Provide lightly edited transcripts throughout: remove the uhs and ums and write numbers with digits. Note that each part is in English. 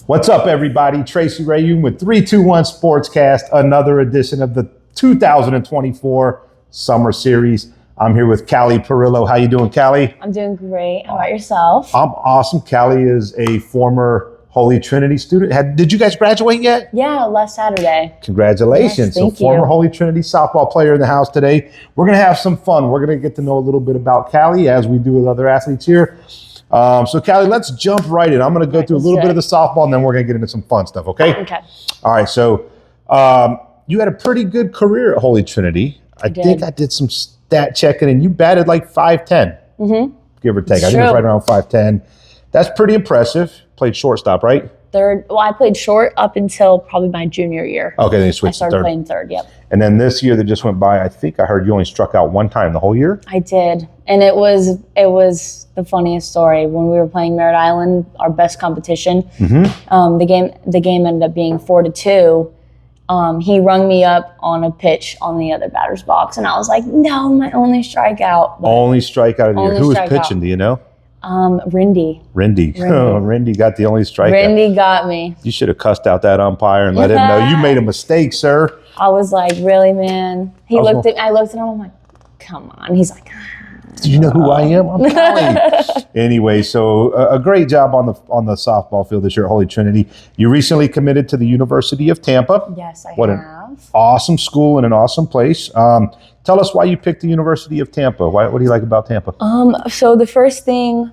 What's up, everybody? Tracy Rheaume with 321Sportscast, another edition of the 2024 Summer Series. I'm here with Cali Perillo. How you doing, Cali? I'm doing great. How about yourself? I'm awesome. Cali is a former Holy Trinity student. Did you guys graduate yet? Yeah, last Saturday. Congratulations. Yes, thank former you. Holy Trinity softball player in the house today. We're going to have some fun. We're going to get to know a little bit about Cali as we do with other athletes here. So, Cali, let's jump right in. I'm going to go through a little bit of the softball, and then we're going to get into some fun stuff, okay? Okay. All right, so you had a pretty good career at Holy Trinity. I think I did some stat checking, and you batted like 5'10", give or take. I think it was right around 5'10". That's pretty impressive. Played shortstop, right? Third. Well, I played short up until probably my junior year. Okay, then you switched to third. I started playing third, yep. And then this year that just went by, I think I heard you only struck out one time the whole year? I did. And it was the funniest story. When we were playing Merritt Island, our best competition, the game ended up being 4-2. He rung me up on a pitch on the other batter's box, and I was like, no, my only strikeout. Only strikeout of the year. Who was pitching, do you know? Rindy. Oh, Rindy got the only strikeout. Rindy got me. You should have cussed out that umpire and let him know you made a mistake, sir. I was like, really, man? I looked at him, I'm like, come on. He's like, do you know who I am? I'm Cali. Anyway, so a great job on the softball field this year at Holy Trinity. You recently committed to the University of Tampa. Yes, I have. What an awesome school and an awesome place. Tell us why you picked the University of Tampa. What do you like about Tampa? So the first thing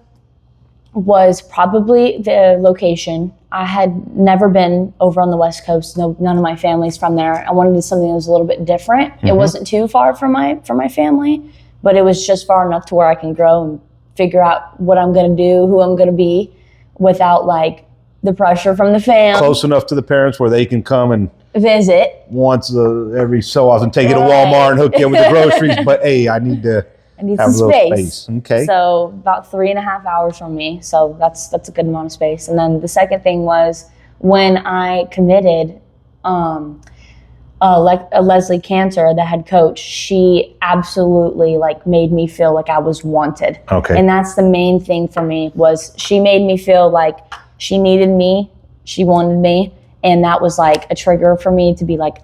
was probably the location. I had never been over on the West Coast. None of my family's from there. I wanted something that was a little bit different. It wasn't too far from my family, but it was just far enough to where I can grow and figure out what I'm going to do, who I'm going to be, without like the pressure from the fam. Close enough to the parents where they can come and visit once every so often, take you to Walmart and hook you up with the groceries. But hey, I need have some a little space. Okay. So about 3.5 hours from me. So that's a good amount of space. And then the second thing was when I committed, Leslie Cantor, the head coach, she absolutely made me feel like I was wanted. Okay. And that's the main thing for me, was she made me feel like she needed me, she wanted me, and that was like a trigger for me to be like,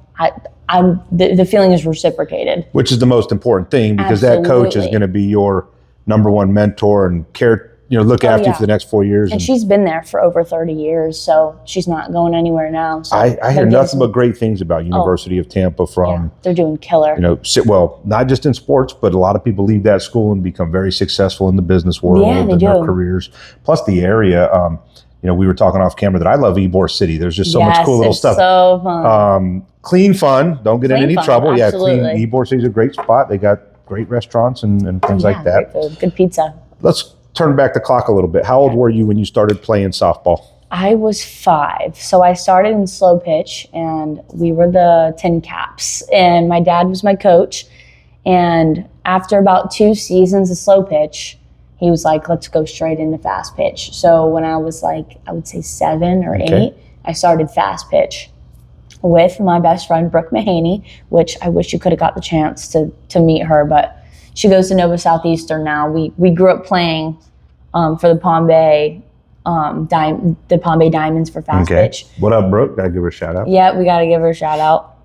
the feeling is reciprocated. Which is the most important thing, because that coach is going to be your number one mentor and look after you for the next 4 years. And she's been there for over 30 years, so she's not going anywhere now. So I hear nothing but great things about University of Tampa from. They're doing killer. Well, not just in sports, but a lot of people leave that school and become very successful in the business world and their careers. Plus the area. We were talking off camera that I love Ybor City. There's just so much cool little stuff. So fun. Clean fun. Don't get in any trouble. Absolutely. Yeah, Ybor City's a great spot. They got great restaurants and things like that. Great food, good pizza. Let's turn back the clock a little bit. How old were you when you started playing softball? I was 5. So I started in slow pitch, and we were the Tin Caps. And my dad was my coach. And after about 2 seasons of slow pitch, he was like, let's go straight into fast pitch. So when I was I would say 7 or 8, I started fast pitch with my best friend, Brooke Mahaney, which I wish you could have got the chance to meet her, but she goes to Nova Southeastern now. We grew up playing for the Palm Bay Diamonds for fast pitch. What up, Brooke? Gotta give her a shout out. Yeah, we gotta give her a shout out.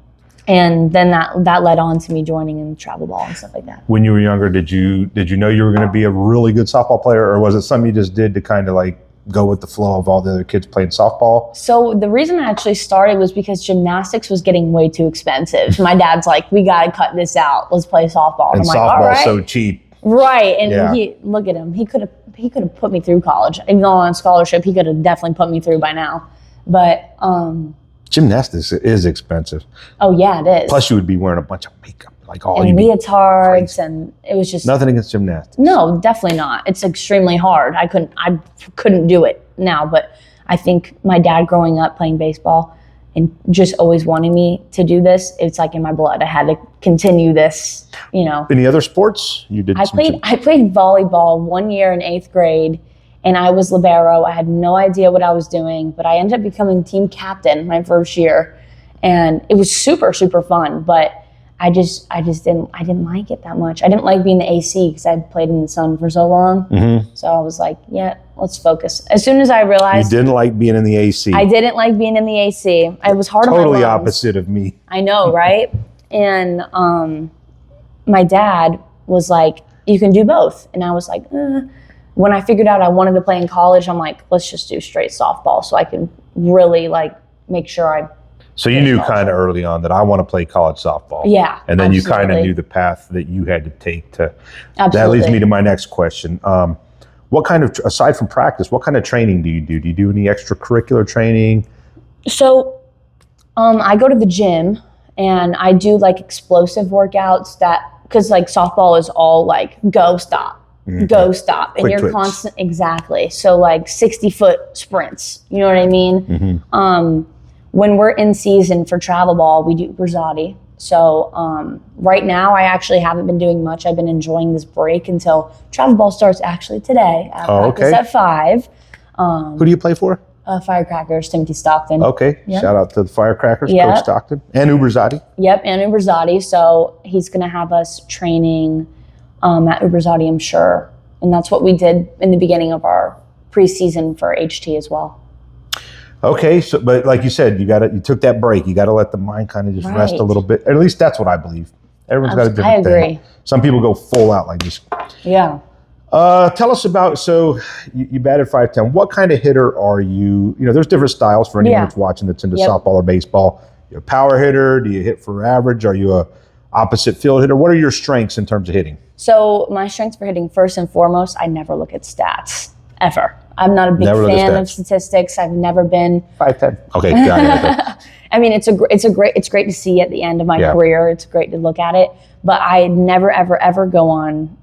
And then that led on to me joining in travel ball and stuff like that. When you were younger, did you know you were going to be a really good softball player, or was it something you just did to kind of go with the flow of all the other kids playing softball? So the reason I actually started was because gymnastics was getting way too expensive. My dad's like, we got to cut this out. Let's play softball. And I'm like, softball's all right. so cheap. Right. And look at him. He could have put me through college. Even though on scholarship, he could have definitely put me through by now. But gymnastics is expensive. Oh yeah, it is. Plus you would be wearing a bunch of makeup, and leotards, and it was just nothing against gymnastics. No, definitely not. It's extremely hard. I couldn't do it now, but I think my dad growing up playing baseball and just always wanting me to do this, it's like in my blood. I had to continue this, Any other sports you did? I played volleyball 1 year in 8th grade. And I was libero. I had no idea what I was doing, but I ended up becoming team captain my first year. And it was super, super fun. But I didn't like it that much. I didn't like being the AC because I'd played in the sun for so long. Mm-hmm. So I was like, yeah, let's focus. As soon as I realized you didn't like being in the AC. I didn't like being in the AC. It was hard on my lungs. Totally opposite of me. I know, right? And my dad was like, you can do both. And I was like, When I figured out I wanted to play in college, I'm like, let's just do straight softball so I can really like make sure I. So you knew kind of early on that I want to play college softball. Yeah. And then absolutely. you kind of knew the path that you had to take to. Absolutely. That leads me to my next question. What kind of, aside from practice, what kind of training do you do? Do you do any extracurricular training? So I go to the gym and I do like explosive workouts because like softball is all like go, stop. Mm-hmm. Go, stop. And Quick you're twitch. constant. Exactly. So like 60-foot sprints. You know what I mean? Mm-hmm. When we're in season for travel ball, we do Brevard. So right now, I actually haven't been doing much. I've been enjoying this break until travel ball starts actually today. I practice at 5. Who do you play for? Firecrackers, Timothy Stockton. Okay. Yep. Shout out to the Firecrackers, Yep. Coach Stockton. And Uberzadi. Yep, and Uberzadi. So he's going to have us training at Uberzadi, I'm sure. And that's what we did in the beginning of our preseason for HT as well. Okay, so but like you said, you took that break. You got to let the mind kind of just rest a little bit. At least that's what I believe. Everyone's got a different thing. I agree. Some people go full out like this. Yeah. Tell us about, so you batted .510. What kind of hitter are you? You know, there's different styles for anyone that's watching that's into softball or baseball. You're a power hitter. Do you hit for average? Are you a opposite field hitter? What are your strengths in terms of hitting? So my strengths for hitting, first and foremost, I never look at stats, ever. I'm not a big fan of statistics. I've never been. .510. Okay, got it. I mean, it's great to see at the end of my career. It's great to look at it, but I never ever go on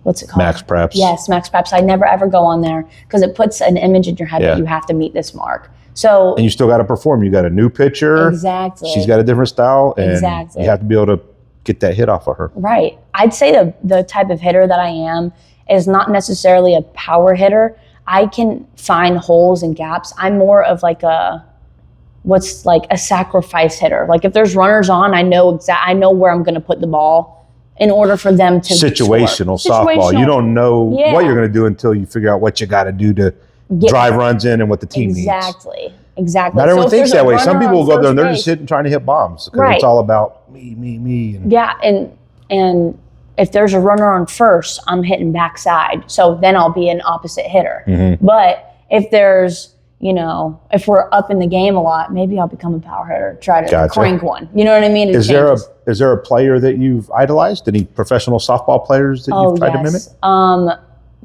what's it called? Max Preps. Yes, Max Preps. I never ever go on there because it puts an image in your head that you have to meet this mark. So and you still got to perform. You got a new pitcher. Exactly. She's got a different style, and you have to be able to get that hit off of her. Right. I'd say the type of hitter that I am is not necessarily a power hitter. I can find holes and gaps. I'm more of like a sacrifice hitter. Like if there's runners on, I know where I'm going to put the ball in order for them to situational softball. You don't know what you're going to do until you figure out what you got to do to drive runs in and what the team needs. Exactly. Not everyone thinks that way. Some people will go up there and they're just sitting trying to hit bombs because it's all about me. And if there's a runner on first, I'm hitting backside. So then I'll be an opposite hitter. Mm-hmm. But if there's, if we're up in the game a lot, maybe I'll become a power hitter, try to crank one. You know what I mean? Is there a player that you've idolized? Any professional softball players that you've tried to mimic?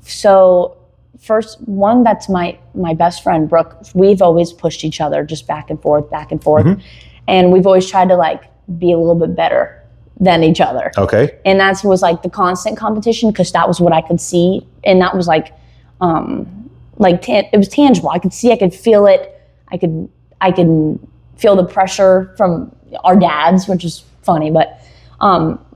So first one, that's my best friend, Brooke. We've always pushed each other just back and forth. Mm-hmm. And we've always tried to be a little bit better than each other. Okay. And that was the constant competition because that was what I could see. And that was it was tangible. I could see, I could feel it. I could feel the pressure from our dads, which is funny, but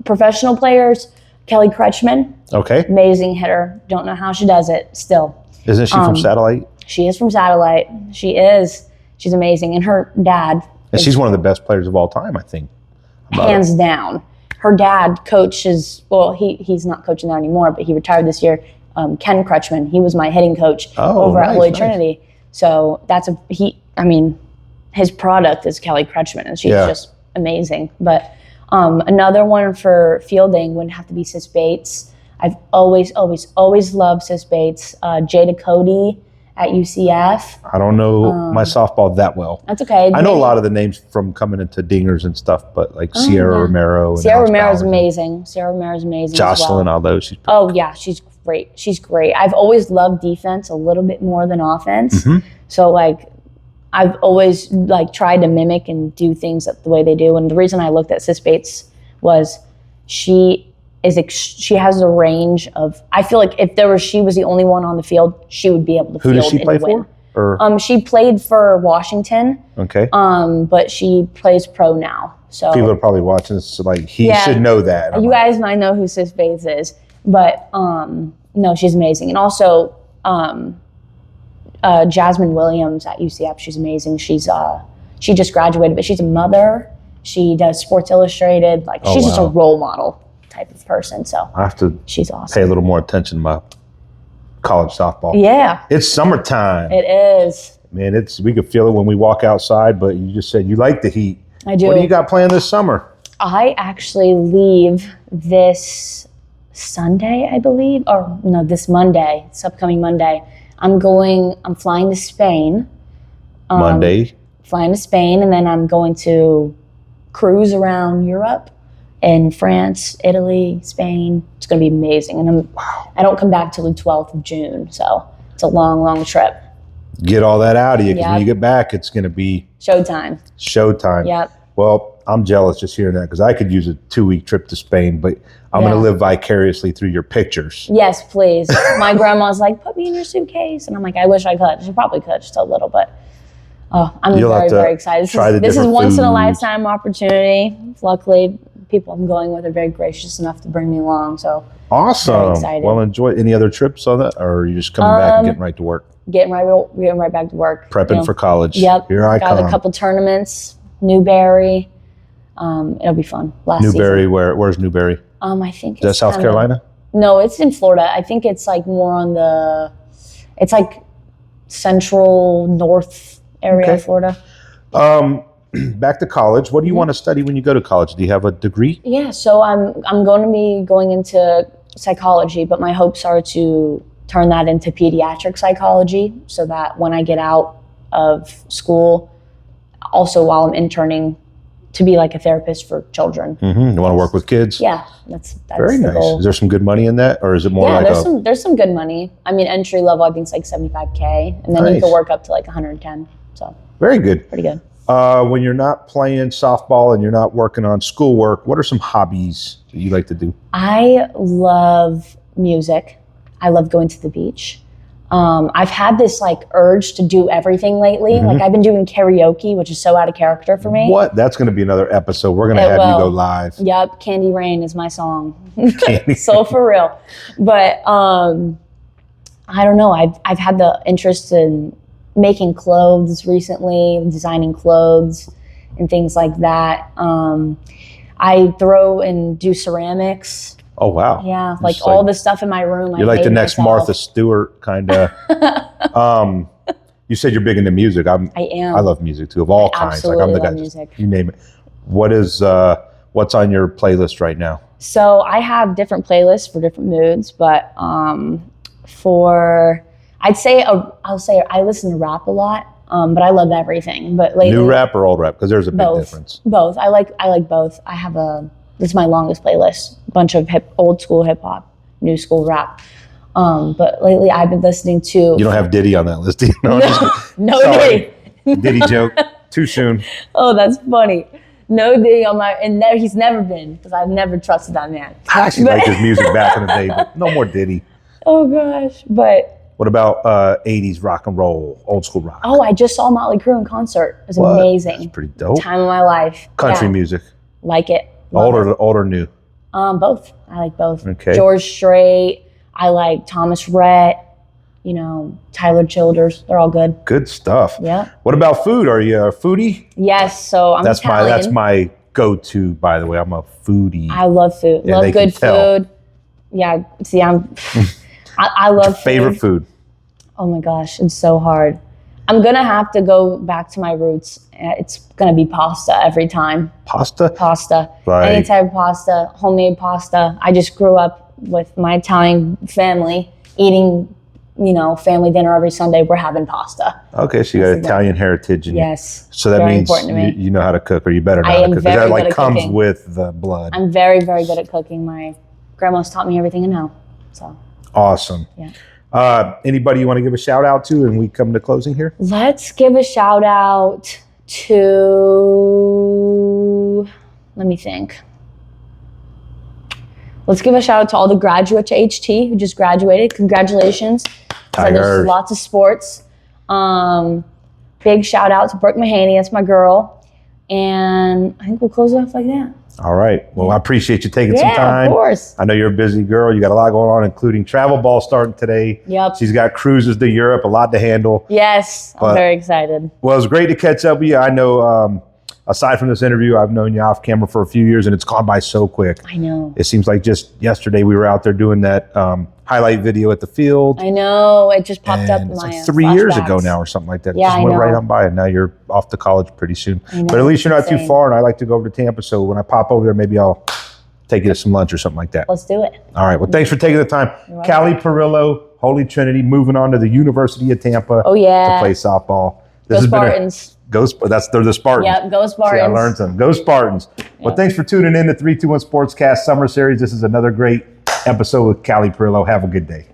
professional players, Kelly Kretschmann. Okay. Amazing hitter. Don't know how she does it still. Isn't she from Satellite? She is from Satellite. She is. She's amazing. And her dad. And she's one of the best players of all time, I think. Hands down. Her dad coaches, he's not coaching there anymore, but he retired this year. Ken Kretschmann, he was my hitting coach over at Holy Trinity. So his product is Cali Kretschmann, and she's just amazing. But another one for fielding would have to be Sis Bates. I've always loved Sis Bates. Jada Cody at UCF. I don't know my softball that well. That's okay. I know a lot of the names from coming into dingers and stuff, but Sierra Romero. Sierra Romero's amazing. Sierra Romero's amazing. Jocelyn, although she's she's great. She's great. I've always loved defense a little bit more than offense. Mm-hmm. So I've always tried to mimic and do things the way they do. And the reason I looked at Sis Bates was she has a range of. I feel like if she was the only one on the field, she would be able to field and win. Who does she play for? She played for Washington. Okay. But she plays pro now. So people are probably watching this, he should know that. You guys might know who Sis Bates is, but no, she's amazing. And also Jasmine Williams at UCF, she's amazing. She just graduated, but she's a mother She does Sports Illustrated. Like she's just a role model type of person. So I have to she's awesome. Pay a little more attention to my college softball. Yeah. It's summertime. It is. Man, we could feel it when we walk outside, but you just said you like the heat. I do. What do you got planned this summer? I actually leave this Sunday, I believe, or no, this Monday, this upcoming Monday. I'm flying to Spain. Monday? Flying to Spain, and then I'm going to cruise around Europe and France, Italy, Spain. It's going to be amazing. And I don't come back till the 12th of June, so it's a long, long trip. Get all that out of you, because when you get back, it's going to be Showtime. Yep. Well, I'm jealous just hearing that, because I could use a 2-week trip to Spain, but I'm going to live vicariously through your pictures. Yes, please. My grandma's like, put me in your suitcase. And I'm like, I wish I could. She probably could, just a little, but I'm very, very excited. This is once in a lifetime opportunity. Luckily, people I'm going with are very gracious enough to bring me along. So awesome. Very excited. Well, enjoy. Any other trips on that, or are you just coming back and getting right to work? Getting right back to work. Prepping for college. Yep. Here I come. Got a couple tournaments. Newberry. It'll be fun. Newberry, season. Where's Newberry? I think it's South Carolina? No, it's in Florida. I think it's like more on it's like central north area of Florida. Back to college. What do you want to study when you go to college? Do you have a degree? Yeah, so I'm going to be going into psychology, but my hopes are to turn that into pediatric psychology, so that when I get out of school, also while I'm interning, to be like a therapist for children. Mm-hmm. You want to work with kids? Yeah, that's very nice. Goal. Is there some good money in that, or is it more like there's some good money. I mean, entry level, I think it's like $75K, and then you can work up to like 110. So very good. Pretty good. When you're not playing softball and you're not working on schoolwork, what are some hobbies that you like to do? I love music. I love going to the beach. I've had this like urge to do everything lately. Like I've been doing karaoke, which is so out of character for me. What? That's going to be another episode. We're going to have you go live. Yep. Candy Rain is my song. So for real. But I don't know. I've had the interest in making clothes recently, designing clothes and things like that. I throw and do ceramics. Oh, wow. Yeah, like all the stuff in my room. You're like the next Martha Stewart kind of. You said you're big into music. I am. I love music too, of all kinds. Like I'm the guy. Music. You name it. What's on your playlist right now? So I have different playlists for different moods, but I'll say I listen to rap a lot. But I love everything. But lately, new rap or old rap? Because there's a big difference. Both. I like both. I have this is my longest playlist. A bunch of old school hip hop, new school rap. But lately I've been listening to. You don't have Diddy on that list, do you? No Diddy. Diddy joke. Too soon. Oh, that's funny. No Diddy on he's never been, because I've never trusted that man. I actually liked his music back in the day, but no more Diddy. Oh gosh, but. What about 80s rock and roll, old school rock? Oh, I just saw Motley Crue in concert. It was amazing. That's pretty dope. Time of my life. Country music. Like it. Old or new? Both. I like both. Okay. George Strait. I like Thomas Rhett. Tyler Childers. They're all good. Good stuff. Yeah. What about food? Are you a foodie? Yes. So I'm Italian. That's my go-to, by the way. I'm a foodie. I love food. Yeah, love good food. Yeah. See, I love favorite food. Oh my gosh, it's so hard. I'm gonna have to go back to my roots. It's gonna be pasta every time. Pasta? Pasta. Right. Any type of pasta, homemade pasta. I just grew up with my Italian family eating, family dinner every Sunday. We're having pasta. Okay, so you got Italian heritage. Yes. So that means you know how to cook, or you better know how to cook. That like comes cooking. With the blood. I'm very, very good at cooking. My grandma's taught me everything I know. So. Awesome. Yeah. Anybody you want to give a shout out to, and we come to closing here? Let's give a shout out to, let me think. Let's give a shout out to all the graduates at HT who just graduated. Congratulations. There's lots of sports. Big shout out to Brooke Mahaney, that's my girl. And I think we'll close it off like that. All right. Well, I appreciate you taking some time. Of course. I know you're a busy girl. You got a lot going on, including travel ball starting today. Yep. She's got cruises to Europe, a lot to handle. Yes. I'm very excited. Well, it was great to catch up with you. I know aside from this interview, I've known you off camera for a few years, and it's gone by so quick. I know. It seems like just yesterday we were out there doing that highlight video at the field. I know. It just popped up in It's my like 3 years ago now or something like that. Yeah, It just I went know. right on by, and now you're off to college pretty soon. I know, But at least you're not it's too insane. far, and I like to go over to Tampa, so when I pop over there, maybe I'll take you to some lunch or something like that. Let's do it. All right. Well, thanks for taking the time. Cali Perillo, Holy Trinity, moving on to the University of Tampa Oh, yeah. to play softball. Go Spartans. They're the Spartans. Yep, go Spartans. See, I learned something. Go Spartans. Well, thanks for tuning in to 321 Sportscast Summer Series. This is another great episode with Cali Perillo. Have a good day.